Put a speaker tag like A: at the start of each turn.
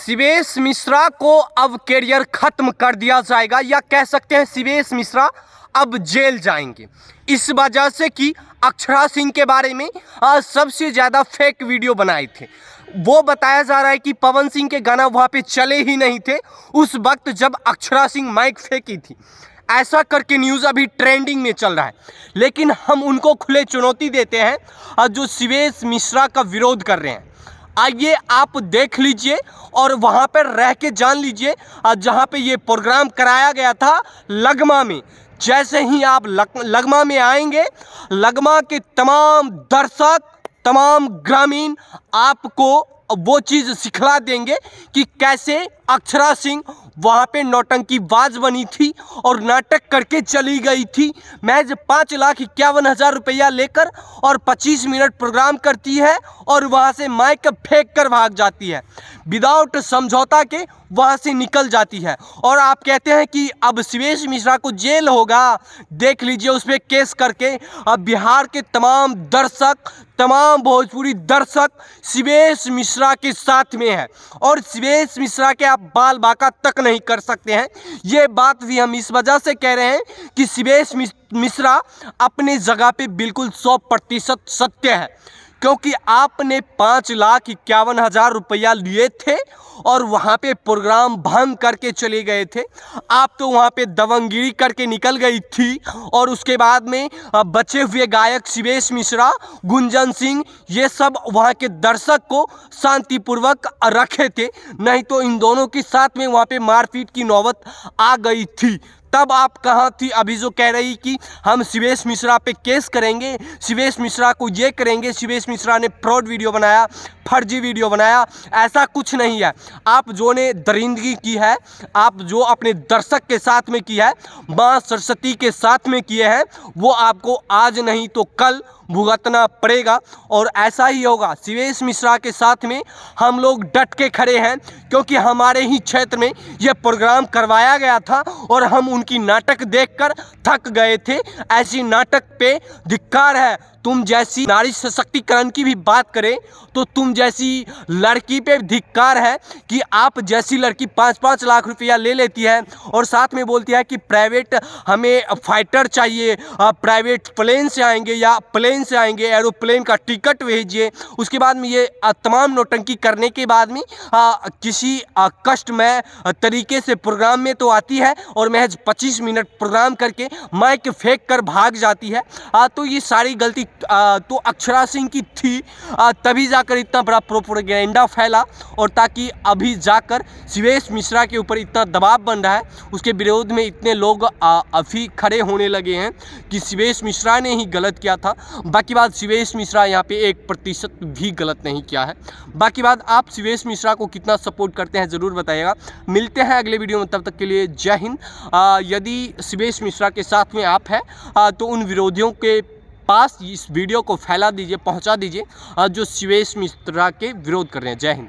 A: शिवेश मिश्रा को अब कैरियर खत्म कर दिया जाएगा, या कह सकते हैं शिवेश मिश्रा अब जेल जाएंगे। इस वजह से कि अक्षरा सिंह के बारे में सबसे ज़्यादा फेक वीडियो बनाए थे। वो बताया जा रहा है कि पवन सिंह के गाना वहाँ पे चले ही नहीं थे उस वक्त जब अक्षरा सिंह माइक फेंकी थी। ऐसा करके न्यूज़ अभी ट्रेंडिंग में चल रहा है, लेकिन हम उनको खुले चुनौती देते हैं जो शिवेश मिश्रा का विरोध कर रहे हैं। आइए आप देख लीजिए और वहाँ पर रह के जान लीजिए जहाँ पे ये प्रोग्राम कराया गया था लगमा में। जैसे ही आप लगमा में आएंगे, लगमा के तमाम दर्शक, तमाम ग्रामीण आपको वो चीज़ सिखला देंगे कि कैसे अक्षरा सिंह वहाँ पे नौटंकीबाज बनी थी और नाटक करके चली गई थी। महज 5,51,000 रुपया लेकर और 25 मिनट प्रोग्राम करती है और वहाँ से माइक फेंक कर भाग जाती है, विदाउट समझौता के वहाँ से निकल जाती है। और आप कहते हैं कि अब शिवेश मिश्रा को जेल होगा। देख लीजिए उस पर केस करके अब बिहार के तमाम दर्शक, तमाम भोजपुरी दर्शक शिवेश मिश्रा के साथ में है और शिवेश मिश्रा के आप बाल बाका तक नहीं कर सकते हैं। ये बात भी हम इस वजह से कह रहे हैं कि शिवेश मिश्रा अपने जगह पे बिल्कुल 100% सत्य है, क्योंकि आपने 5,51,000 रुपया लिए थे और वहाँ पे प्रोग्राम भंग करके चले गए थे। आप तो वहाँ पे दबंगगिरी करके निकल गई थी और उसके बाद में बचे हुए गायक शिवेश मिश्रा, गुंजन सिंह, ये सब वहाँ के दर्शक को शांतिपूर्वक रखे थे, नहीं तो इन दोनों के साथ में वहाँ पे मारपीट की नौबत आ गई थी। तब आप कहाँ थी? अभी जो कह रही कि हम शिवेश मिश्रा पे केस करेंगे, शिवेश मिश्रा को ये करेंगे, शिवेश मिश्रा ने फ्रॉड वीडियो बनाया, फर्जी वीडियो बनाया, ऐसा कुछ नहीं है। आप जो ने दरिंदगी की है, आप जो अपने दर्शक के साथ में की है, माँ सरस्वती के साथ में किए हैं, वो आपको आज नहीं तो कल भुगतना पड़ेगा। और ऐसा ही होगा। शिवेश मिश्रा के साथ में हम लोग डट के खड़े हैं, क्योंकि हमारे ही क्षेत्र में ये प्रोग्राम करवाया गया था और हम उनकी नाटक देखकर थक गए थे। ऐसी नाटक पे धिक्कार है। तुम जैसी नारी सशक्तिकरण की भी बात करें तो तुम जैसी लड़की पे धिक्कार है कि आप जैसी लड़की 5-5 लाख रुपया ले लेती है और साथ में बोलती है कि प्राइवेट हमें फाइटर चाहिए, प्राइवेट प्लेन से आएंगे या प्लेन से आएंगे, एरोप्लेन का टिकट भेजिए। उसके बाद में ये तमाम नौटंकी करने के बाद में किसी कष्टमय तरीके से प्रोग्राम में तो आती है और महज 25 मिनट प्रोग्राम करके माइक फेंक कर भाग जाती है। तो ये सारी गलती तो अक्षरा सिंह की थी, तभी जाकर इतना बड़ा प्रोपेगेंडा फैला और ताकि अभी जाकर शिवेश मिश्रा के ऊपर इतना दबाव बन रहा है, उसके विरोध में इतने लोग अभी खड़े होने लगे हैं कि शिवेश मिश्रा ने ही गलत किया था। बाकी बात शिवेश मिश्रा यहाँ पे 1% भी गलत नहीं किया है। बाकी बात आप शिवेश मिश्रा को कितना सपोर्ट करते हैं ज़रूर बताइएगा। मिलते हैं अगले वीडियो में, तब तक के लिए जय हिंद। यदि शिवेश मिश्रा के साथ में आप हैं तो उन विरोधियों के पास इस वीडियो को फैला दीजिए, पहुंचा दीजिए जो शिवेश मिश्रा के विरोध कर रहे हैं। जय हिंद।